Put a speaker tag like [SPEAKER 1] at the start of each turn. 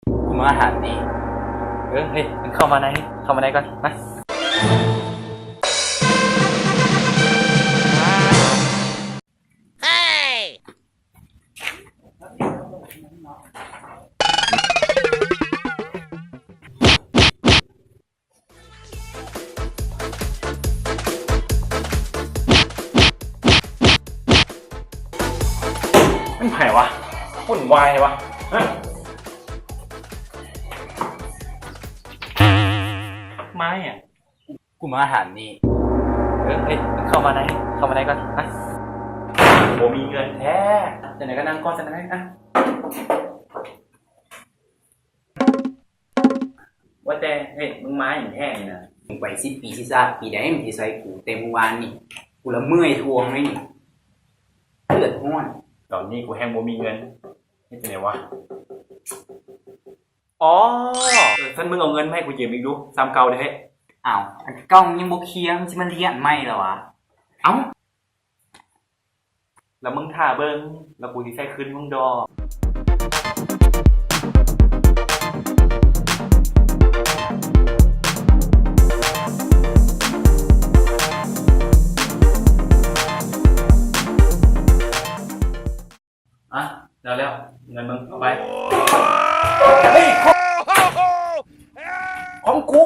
[SPEAKER 1] กูมาหาดีเฮ้ยมึงเข้ามาในก่อนนะมันไผ่วะวุ่นวายวะไม้อ่ะกูมาหานี่เฮ้ยมึงเข้ามาในก่อนนะโมมีเงินแท้จะไหนก็นั่งก้อนจะไหนนะว่าแต่เฮ้ยมึงมาอย่างแท้เลยนะ
[SPEAKER 2] มึงไป10 ปีปีใดมึงสิใส่กูแต่เมื่อวานนี่กูละเมื่อยทวงเลยนี่เลือดห้อน
[SPEAKER 1] ตอนนี้กูแห้งโมมีเงินนี่เป็นไงวะอ๋อท่านมึงเอาเงินมาให้กูยืมอีกดูซ้ำเก่าเลยเฮ้ย
[SPEAKER 2] อ้าวอันเก่ายังบ่เคลียร์มันสิมาเรียนใหม่แล้ววะ
[SPEAKER 1] เอ้าแล้วมึงท่าเบิ้งแล้วกูสิใส่คืนมึงดอกอ่ะแล้วเงินมึงเอาไป
[SPEAKER 2] เฮ้ยของกู